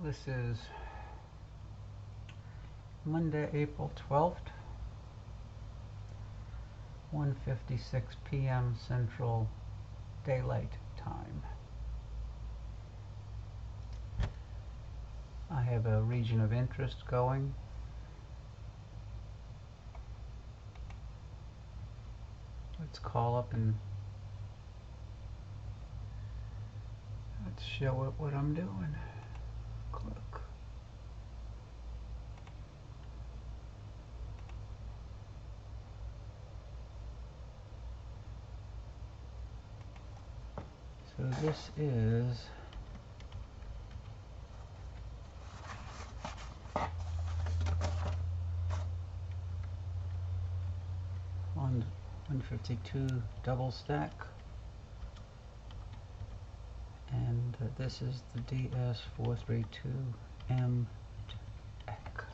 This is Monday, April 12th, 1:56 p.m. Central Daylight Time. I have a region of interest going. Let's call up and let's show it what I'm doing. Click. So this is on 152 double stack, and this is the DS432M deck.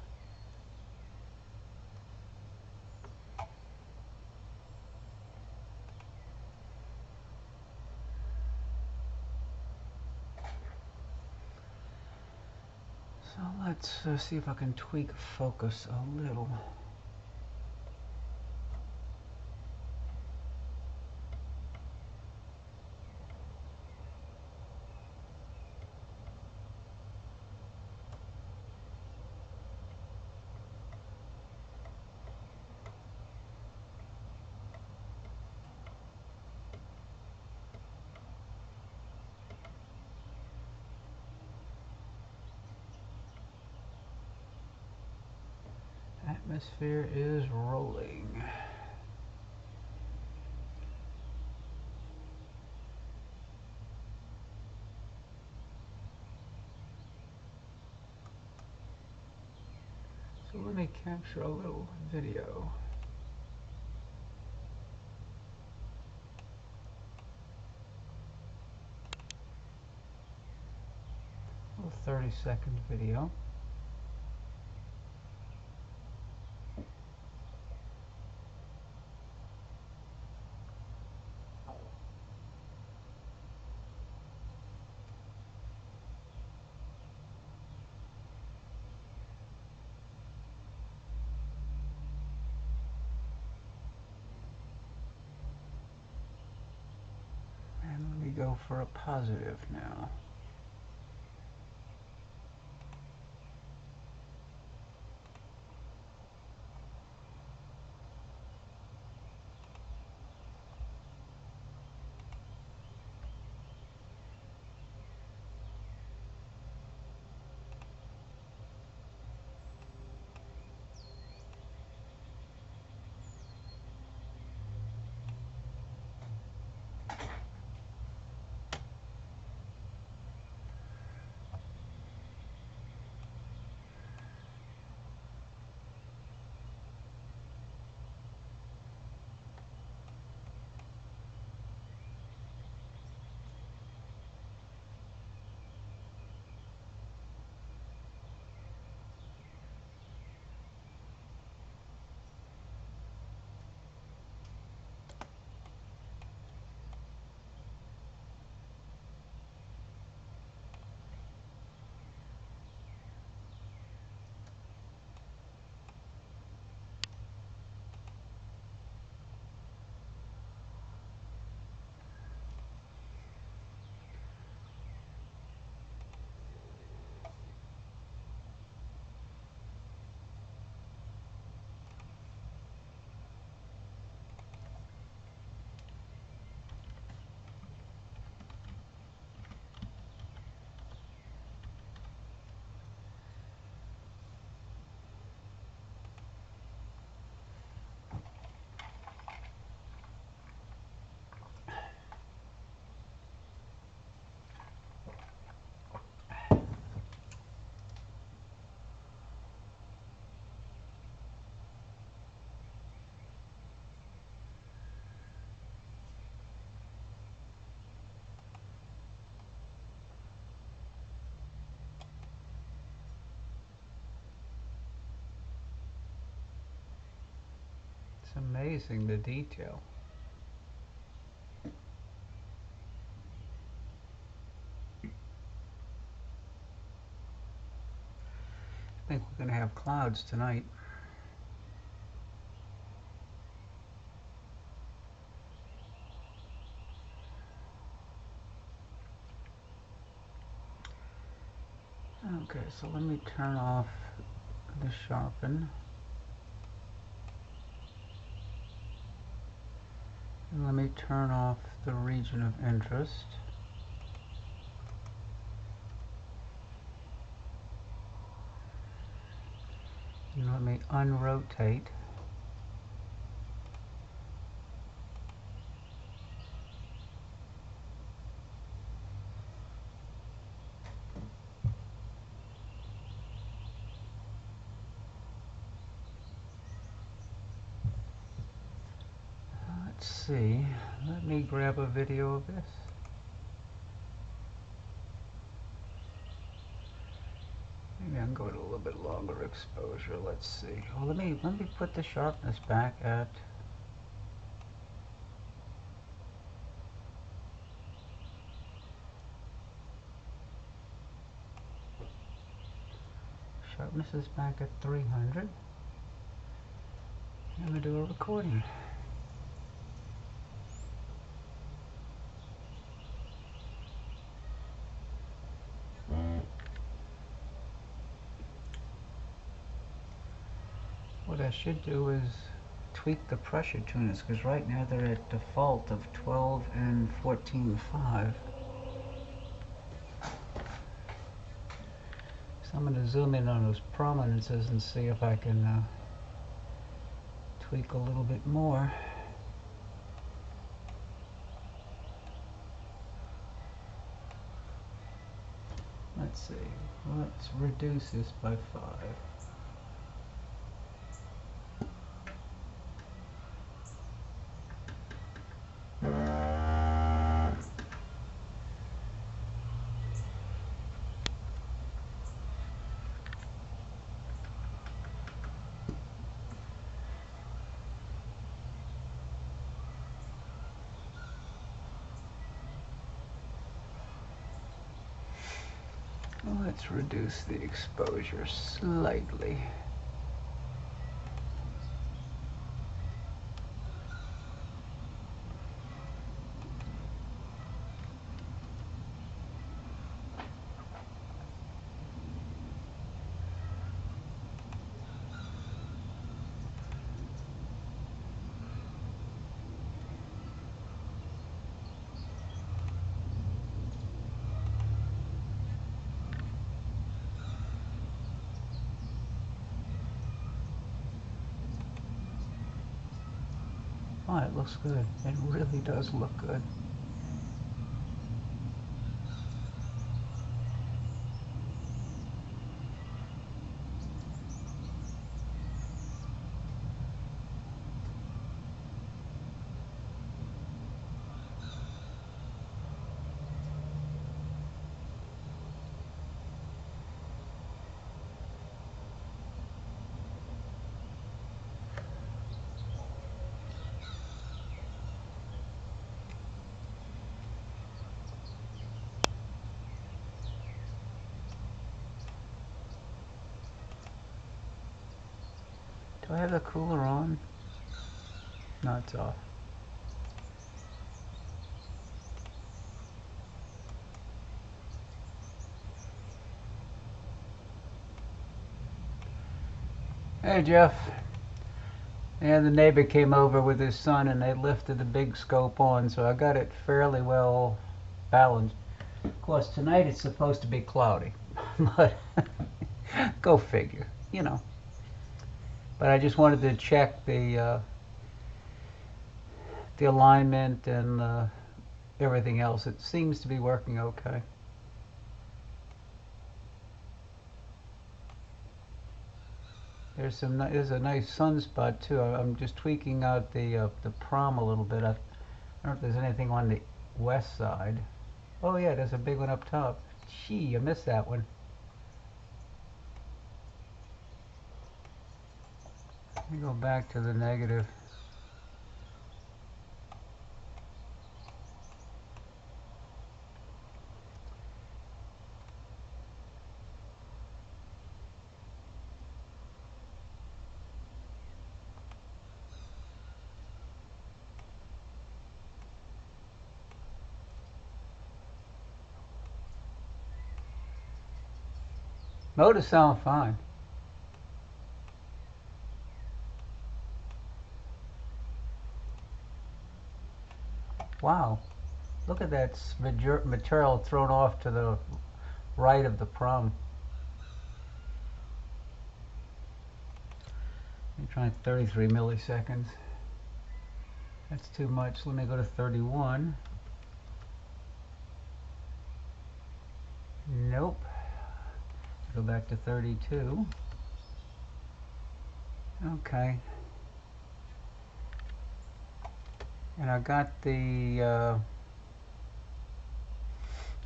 So let's see if I can tweak focus a little. Atmosphere is rolling. So let me capture a little video. A little 30-second video. And let me go for a positive now. It's amazing the detail. think we're going to have clouds tonight. Okay, so let me turn off the sharpen. And let me turn off the region of interest. And let me unrotate. Let's see. Let me grab a video of this. Maybe I can go to a little bit longer exposure. Let's see. Oh, let me put the sharpness back at. Sharpness is back at 300. I'm gonna do a recording. What I should do is tweak the pressure tuners, because right now they're at default of 12 and 14.5. So I'm going to zoom in on those prominences and see if I can tweak a little bit more. Let's see. Let's reduce this by 5. Let's reduce the exposure slightly. Oh, it looks good. It really does look good. Do I have the cooler on? No, it's off. Hey, Jeff. And the neighbor came over with his son and they lifted the big scope on, so I got it fairly well balanced. Of course, tonight it's supposed to be cloudy, but go figure, you know. But I just wanted to check the alignment and everything else. It seems to be working okay. There's a nice sunspot too. I'm just tweaking out the prom a little bit. I don't know if there's anything on the west side. Oh yeah, there's a big one up top. Gee, I missed that one. Let me go back to the negative. Motors sound fine. Wow, look at that material thrown off to the right of the prom. I'm trying 33 milliseconds. That's too much. Let me go to 31. Nope. Go back to 32. Okay. And I got the, I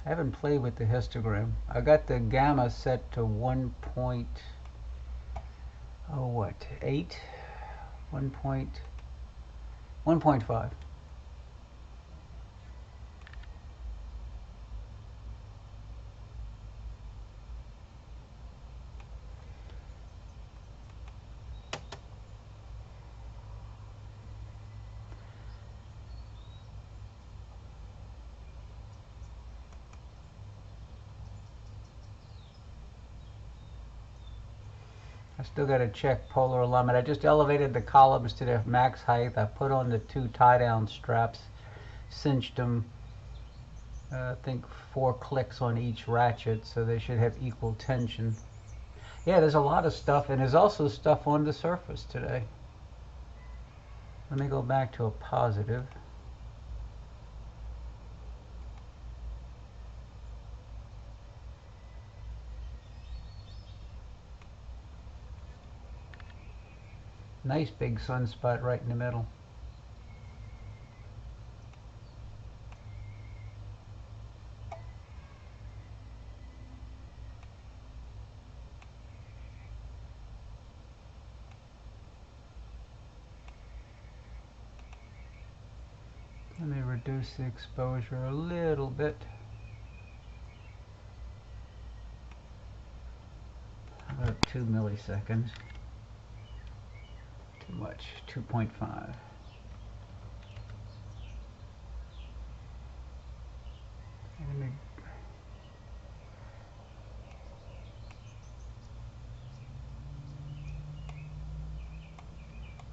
haven't played with the histogram. I got the gamma set to 1 point, oh what, 8? 1.5. I still got to check polar alignment. I just elevated the columns to their max height. I put on the 2 tie-down straps, cinched them, I think 4 clicks on each ratchet, so they should have equal tension. Yeah, there's a lot of stuff, and there's also stuff on the surface today. Let me go back to a positive. Nice big sunspot right in the middle. Let me reduce the exposure a little bit. About 2 milliseconds. Too much. 2.5.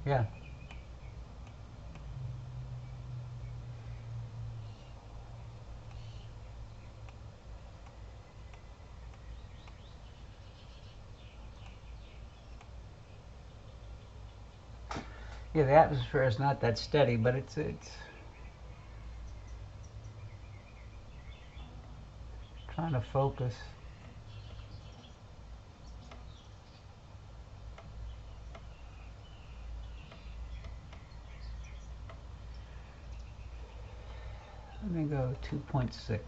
Yeah. Yeah, the atmosphere is not that steady, but it's trying to focus. Let me go 2.6.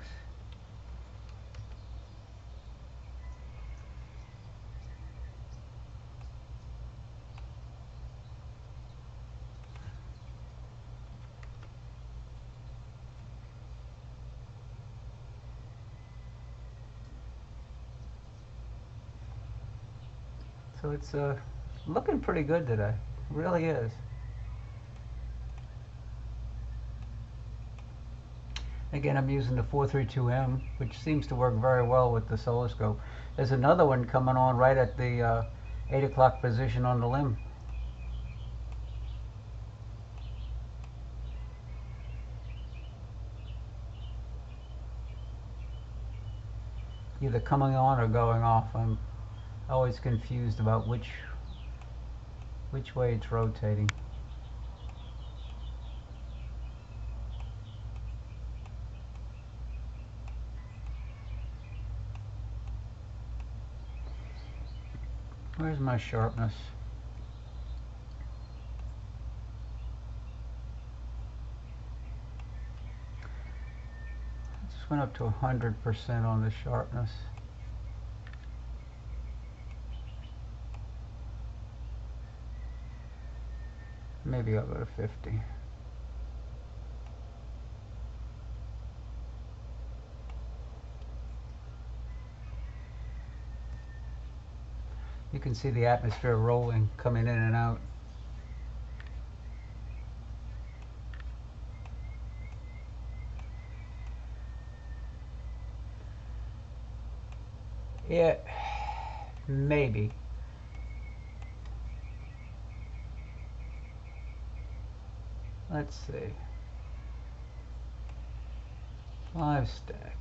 So it's looking pretty good today. It really is. Again, I'm using the 432M, which seems to work very well with the oscilloscope. There's another one coming on right at the 8 o'clock position on the limb. Either coming on or going off. I'm always confused about which way it's rotating. Where's my sharpness? I just went up to 100% on the sharpness. Maybe I'll go to 50. You can see the atmosphere rolling, coming in and out. Yeah, Maybe. Let's see. Live stack.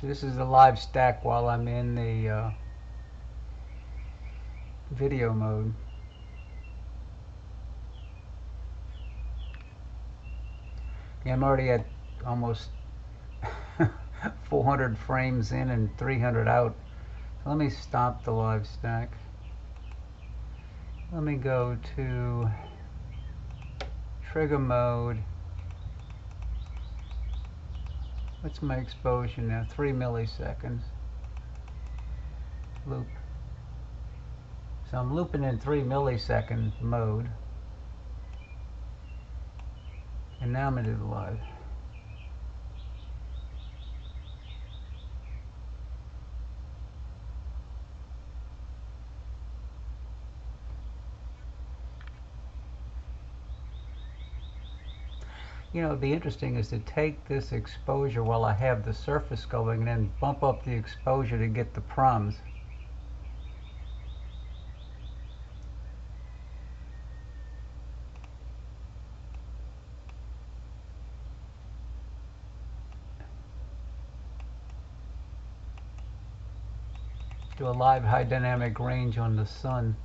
So this is a live stack while I'm in the video mode. Yeah, I'm already at almost 400 frames in and 300 out. So let me stop the live stack. Let me go to trigger mode. What's my exposure now? 3 milliseconds. Loop. So I'm looping in 3 millisecond mode. And now I'm going to do the live. You know, it'd be interesting is to take this exposure while I have the surface going and then bump up the exposure to get the proms. Do a live high dynamic range on the sun.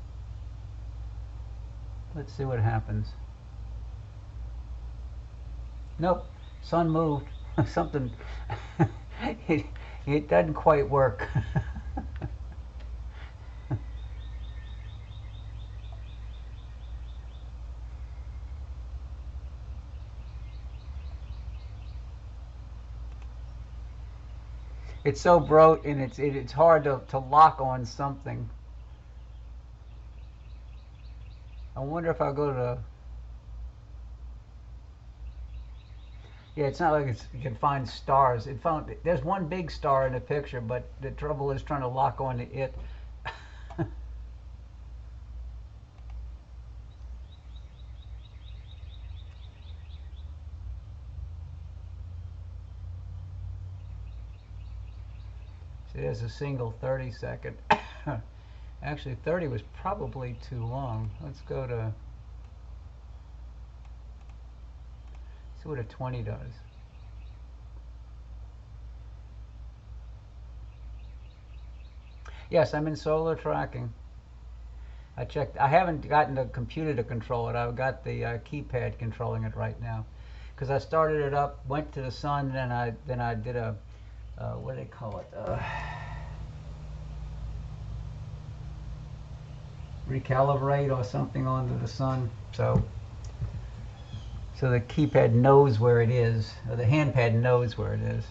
Let's see what happens. Nope, sun moved. Something, it doesn't quite work. It's so broad and it's hard to lock on something. I wonder if I'll go to. Yeah, it's not like you can find stars. There's one big star in the picture, but the trouble is trying to lock on to it. See, there's a single 30-second. Actually, 30 was probably too long. Let's go to. See what a 20 does. Yes, I'm in solar tracking. I checked. I haven't gotten the computer to control it. I've got the keypad controlling it right now. Because I started it up, went to the sun, then I did a what do they call it? Recalibrate or something onto the sun. So the keypad knows where it is, or the handpad knows where it is.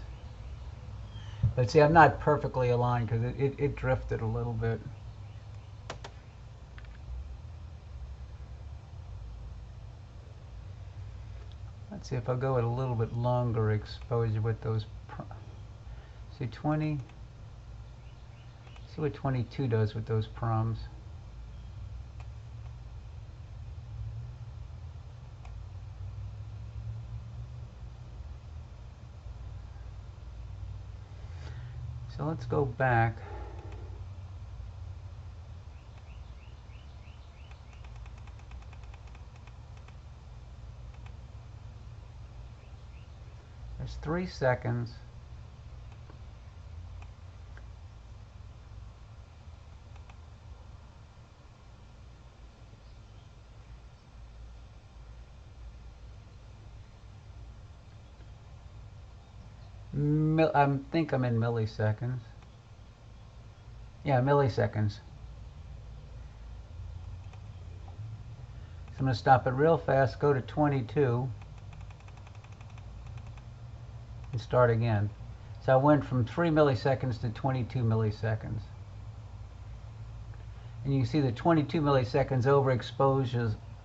But see, I'm not perfectly aligned because it drifted a little bit. Let's see if I go at a little bit longer exposure with those. See 20. See what 22 does with those proms. So let's go back. There's 3 seconds. I think I'm in milliseconds. Yeah, milliseconds. So I'm going to stop it real fast, go to 22, and start again. So I went from 3 milliseconds to 22 milliseconds. And you can see the 22 milliseconds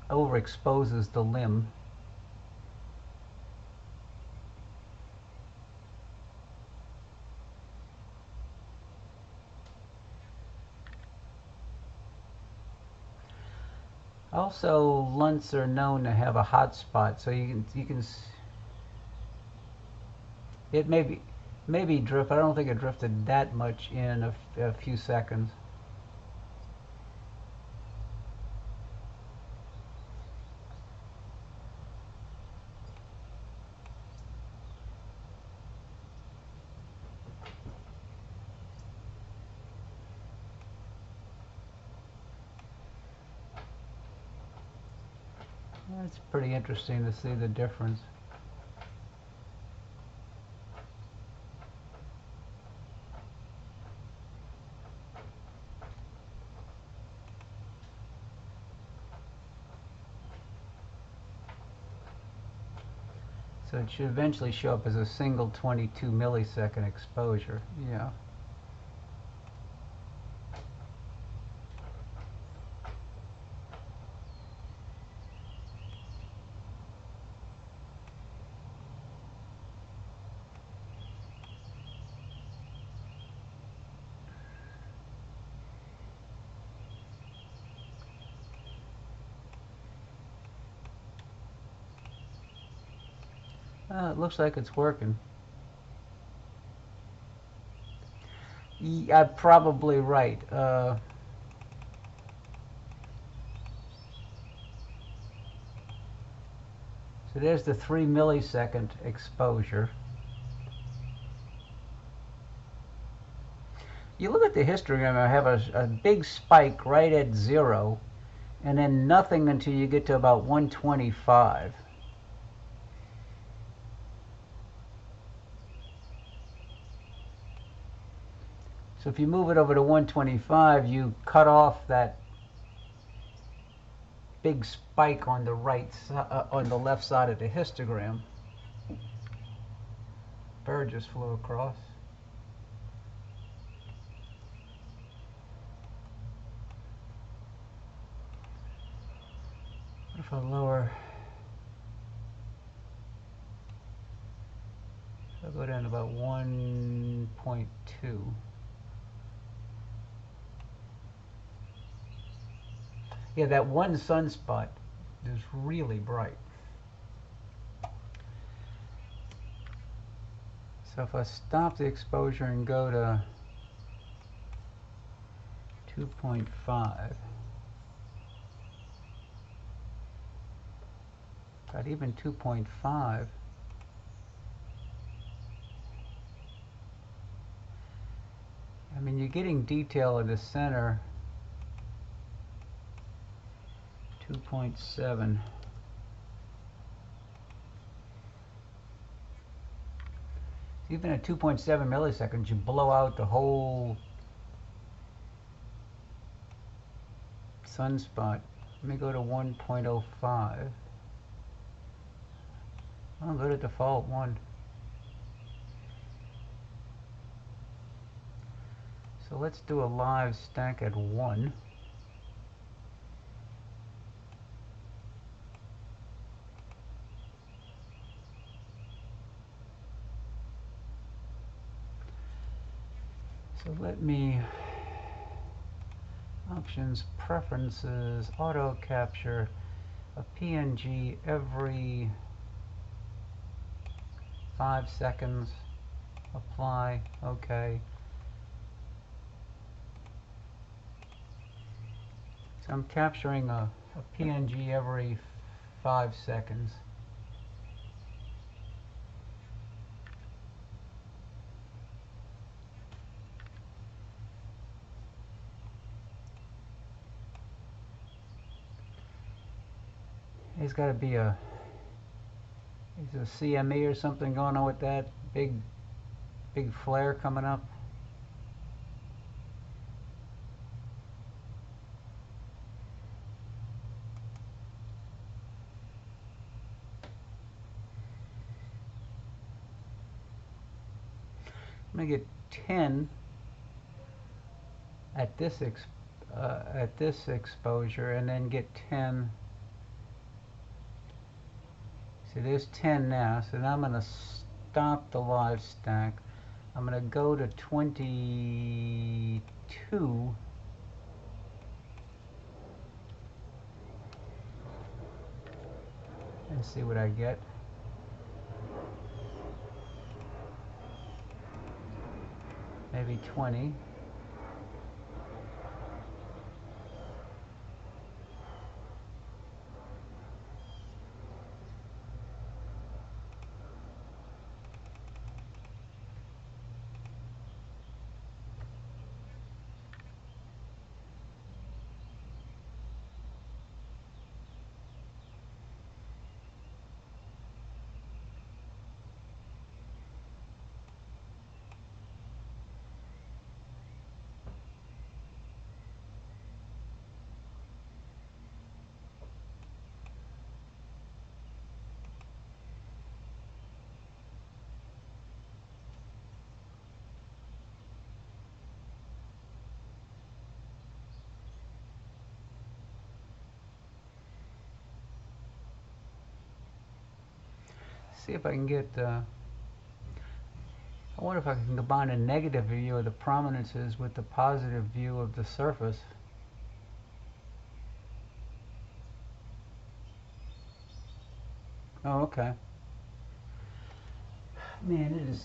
overexposes the limb. Also, lunts are known to have a hot spot, so you can it maybe drift. I don't think it drifted that much in a few seconds. It's pretty interesting to see the difference. So it should eventually show up as a single 22 millisecond exposure. Yeah. It looks like it's working. I'm probably right. So there's the 3 millisecond exposure. You look at the histogram, I have a big spike right at 0, and then nothing until you get to about 125. So if you move it over to 125, you cut off that big spike on the on the left side of the histogram. Bird just flew across. What if I lower? I'll go down to about 1.2. Yeah, that one sunspot is really bright. So if I stop the exposure and go to 2.5, got even 2.5, I mean, you're getting detail in the center. 2.7. Even at 2.7 milliseconds, you blow out the whole sunspot. Let me go to 1.05. I'll go to default 1. So let's do a live stack at 1. So let me, options, preferences, auto capture, a PNG every 5 seconds, apply, okay. So I'm capturing a PNG every 5 seconds. There's got to be a CME or something going on with that big flare coming up. I'm gonna get 10 at this at this exposure and then get 10. See, there's 10 now, so now I'm going to stop the live stack. I'm going to go to 22 and see what I get. Maybe 20. See if I can get, I wonder if I can combine a negative view of the prominences with the positive view of the surface. Oh, okay. Man,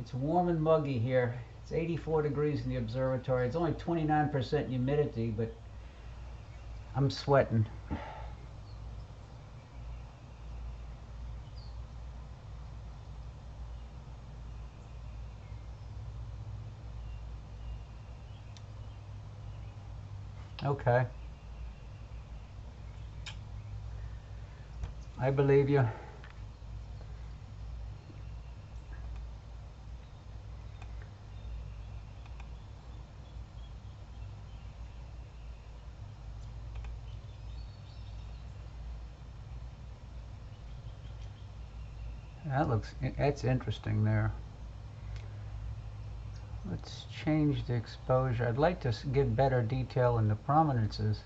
it's warm and muggy here. It's 84 degrees in the observatory. It's only 29% humidity, but I'm sweating. Okay. I believe you. That's interesting there. Let's change the exposure. I'd like to get better detail in the prominences.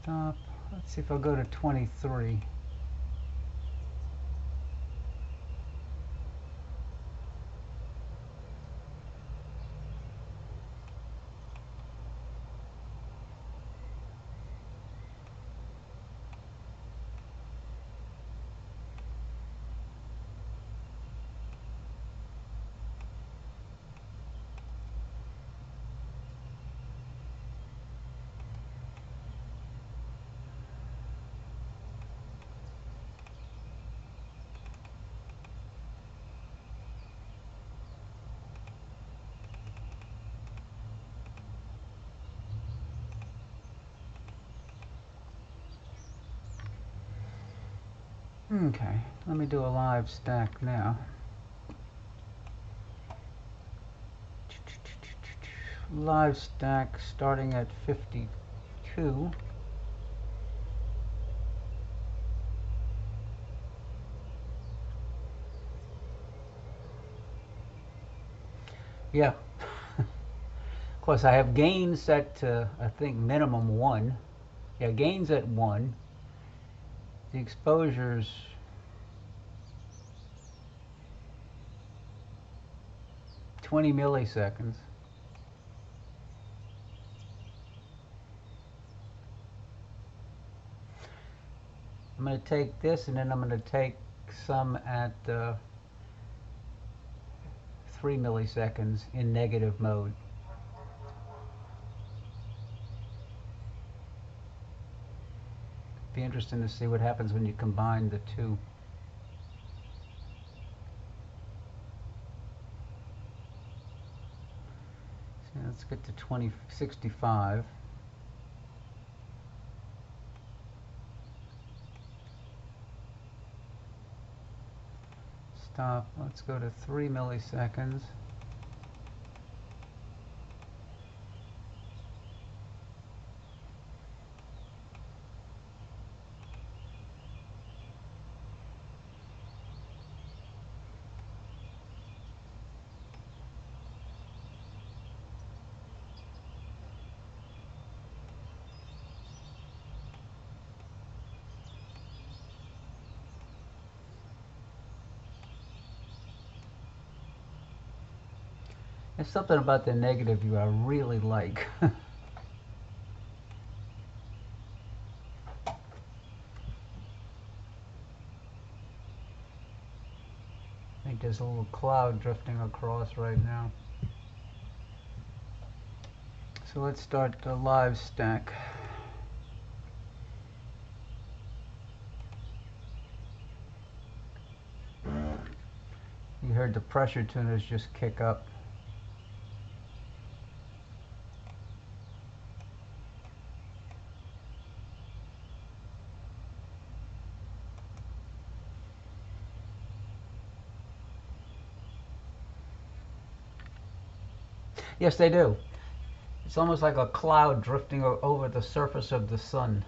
Stop. Let's see if I'll go to 23. Okay, let me do a live stack now. Live stack starting at 52. Yeah. Of course, I have gain set to, I think, minimum 1. Yeah, gain's at 1. The exposure's 20 milliseconds. I'm going to take this and then I'm going to take some at 3 milliseconds in negative mode. Be interesting to see what happens when you combine the two. So let's get to 2065. Stop. Let's go to 3 milliseconds. There's something about the negative view I really like. I think there's a little cloud drifting across right now. So let's start the live stack. You heard the pressure tuners just kick up. Yes, they do. It's almost like a cloud drifting over the surface of the sun.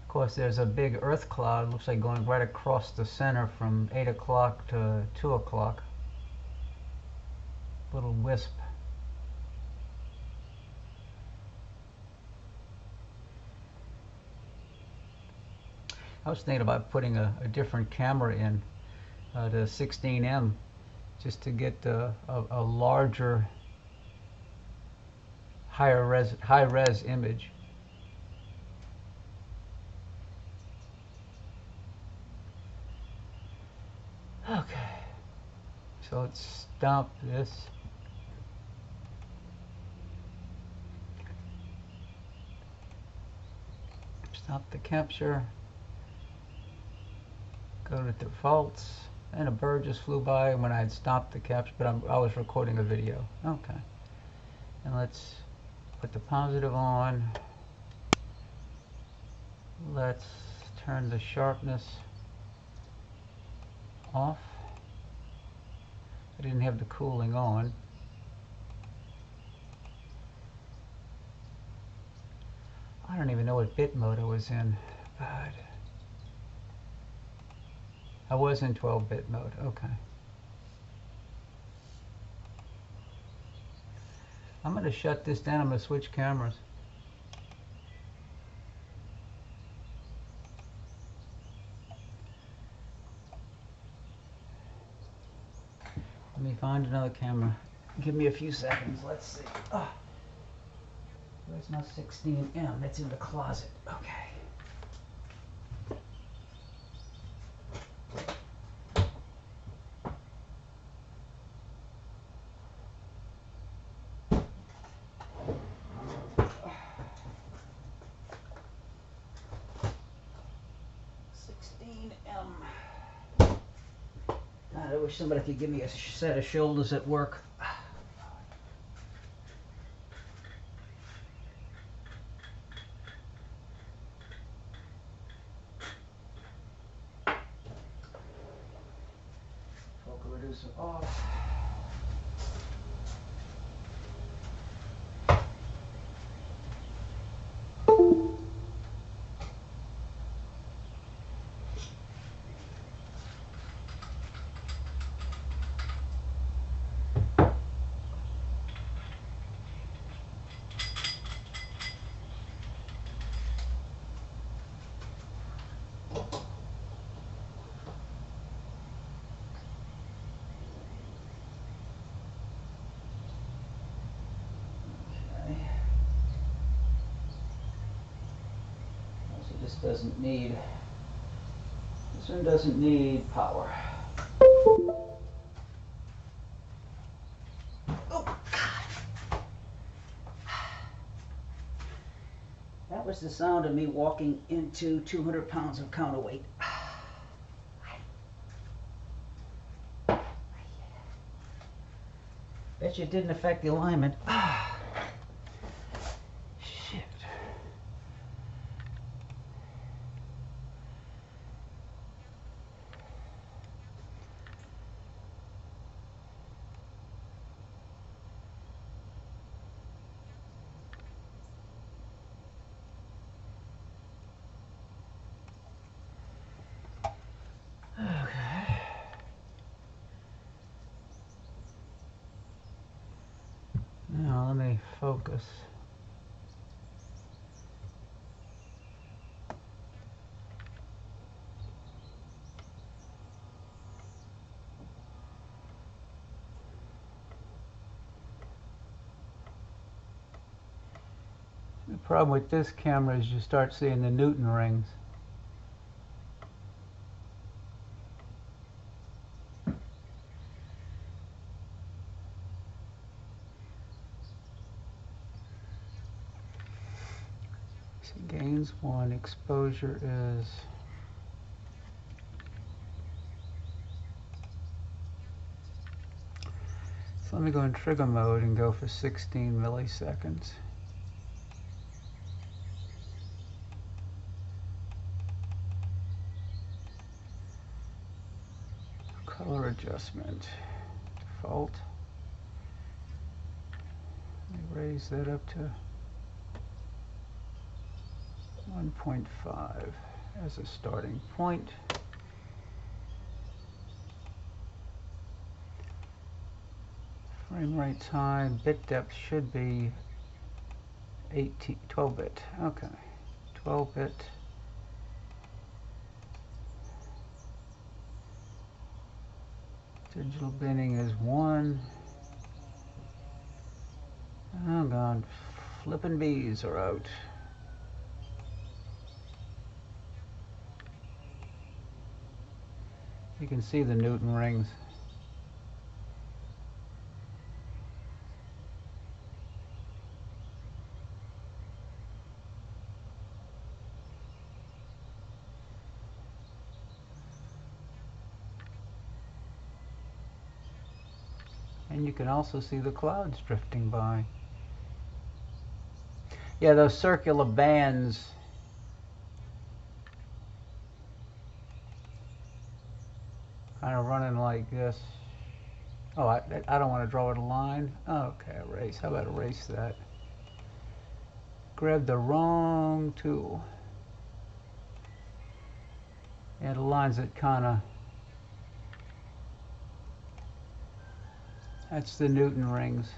Of course, there's a big Earth cloud, looks like going right across the center from 8 o'clock to 2 o'clock. Little wisp. I was thinking about putting a different camera in, the 16M, just to get a larger, high res image. Okay, so let's stop this. Stop the capture. Go to defaults. And a bird just flew by when I had stopped the capture, but I was recording a video. Okay. And let's put the positive on. Let's turn the sharpness off. I didn't have the cooling on. I don't even know what bit mode I was in, but I was in 12-bit mode. Okay. I'm going to shut this down. I'm going to switch cameras. Let me find another camera. Give me a few seconds. Let's see. Oh, where's my 16M? It's in the closet. Okay. I wish somebody could give me a set of shoulders at work. Focal reducer off. This doesn't need, this one doesn't need power. Oh, God. That was the sound of me walking into 200 pounds of counterweight. Bet you it didn't affect the alignment. Shit. Okay. Now let me focus. problem with this camera is you start seeing the Newton rings. So gains 1, exposure is so let me go in trigger mode and go for 16 milliseconds. Color adjustment, default. Let me raise that up to 1.5 as a starting point. Frame rate time, bit depth should be 12-bit. Okay, 12-bit. Digital binning is 1. Oh god, flippin' bees are out. You can see the Newton rings. And you can also see the clouds drifting by. Yeah, those circular bands kind of running like this. Oh, I don't want to draw a line. Okay, erase. How about erase that? Grab the wrong tool. Yeah, the lines that kind of... That's the Newton rings.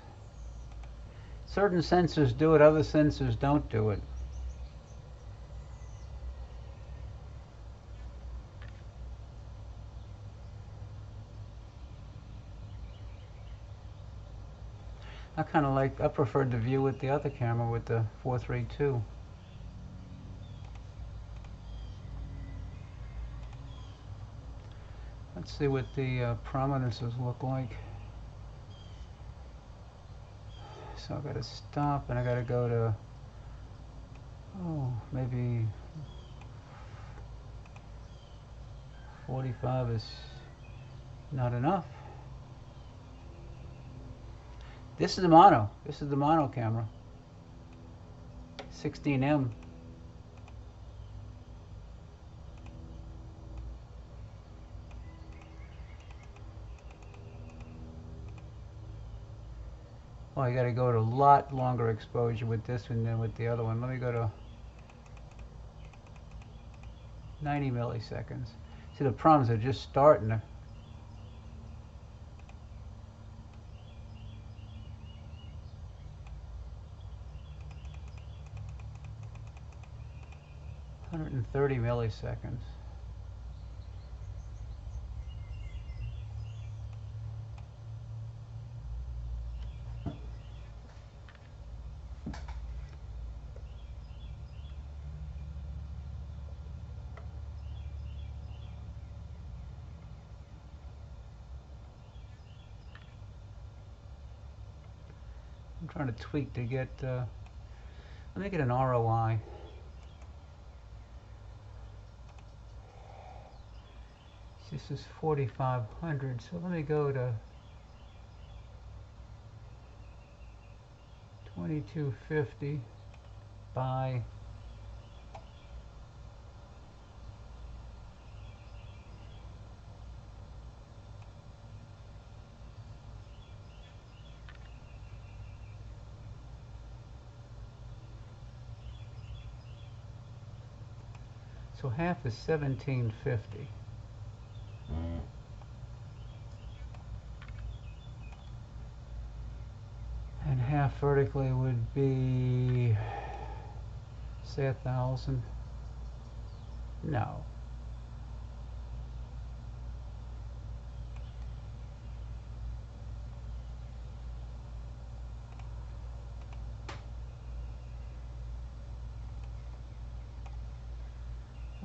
Certain sensors do it, other sensors don't do it. I preferred the view with the other camera with the 432. Let's see what the prominences look like. So I gotta stop and I gotta go to, oh, maybe 45 is not enough. This is the mono. This is the mono camera. 16M. Well, you got to go to a lot longer exposure with this one than with the other one. Let me go to 90 milliseconds. See, the problems are just starting to... ...130 milliseconds. I'm trying to tweak to get, let me get an ROI. This is 4500, so let me go to 2250 by so half is 1750. And half vertically would be, say, 1,000. No.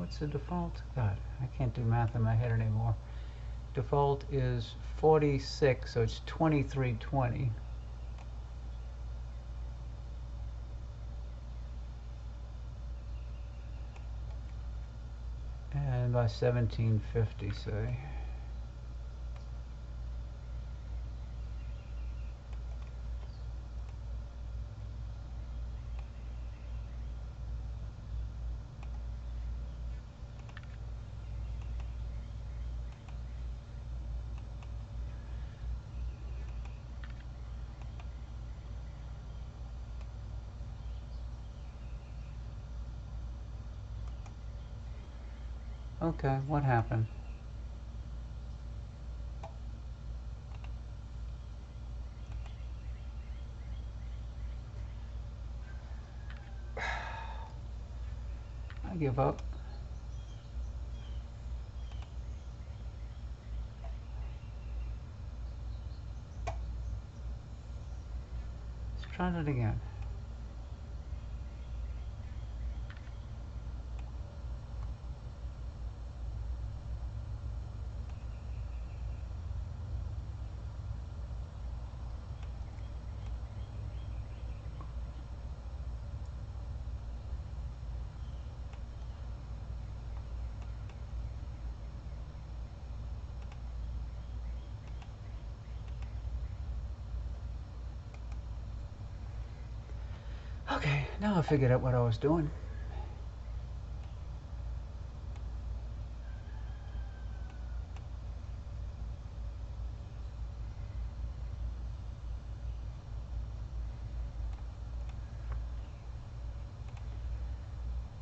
What's the default? God, I can't do math in my head anymore. Default is 46, so it's 2320. And by 1750, say. Okay, what happened? I give up. Let's try that again. Okay, now I figured out what I was doing.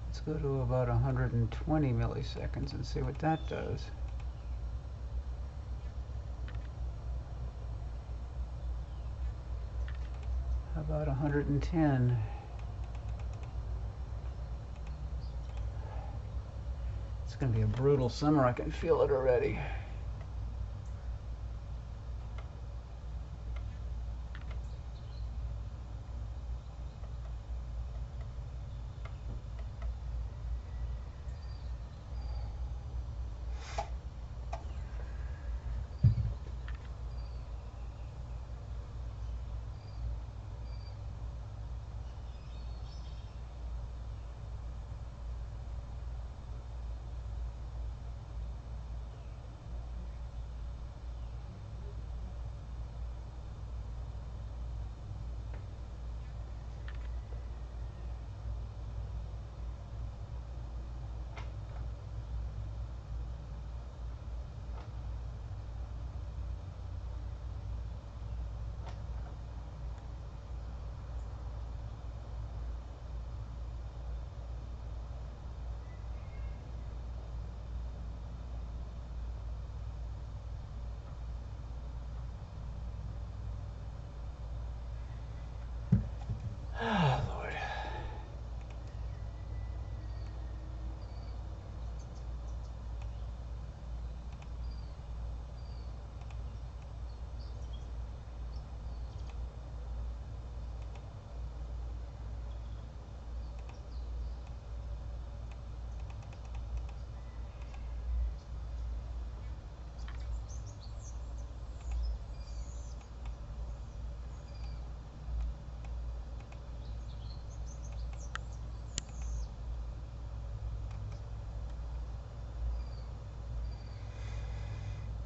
Let's go to about 120 milliseconds and see what that does. How about 110? It's going to be a brutal summer. I can feel it already. Oh, Lord.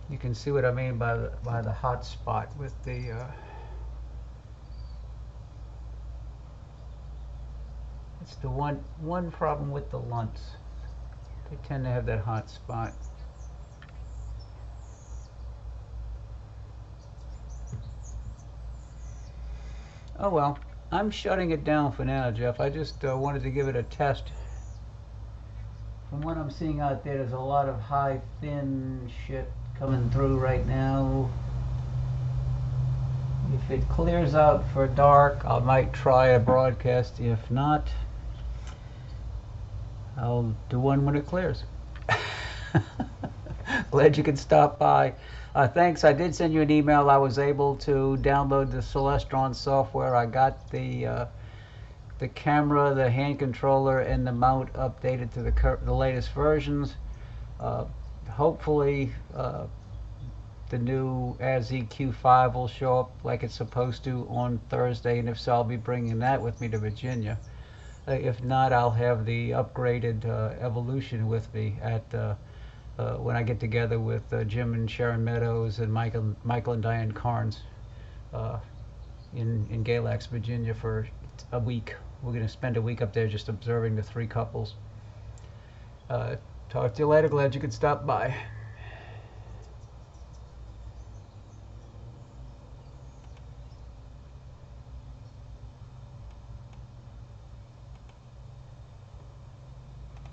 You can see what I mean by the hot spot with the it's the one problem with the Lunts. They tend to have that hot spot. Oh well, I'm shutting it down for now, Jeff. I just wanted to give it a test. From what I'm seeing out there, there's a lot of high, thin shit coming through right now. If it clears out for dark, I might try a broadcast. If not, I'll do one when it clears. Glad you could stop by. Thanks. I did send you an email. I was able to download the Celestron software. I got the the camera, the hand controller, and the mount updated to the latest versions. Hopefully, the new ASI Q5 will show up like it's supposed to on Thursday, and if so, I'll be bringing that with me to Virginia. If not, I'll have the upgraded Evolution with me at when I get together with Jim and Sharon Meadows and Michael and Diane Carnes in Galax, Virginia for a week. We're going to spend a week up there just observing the three couples. Talk to you later. Glad you could stop by.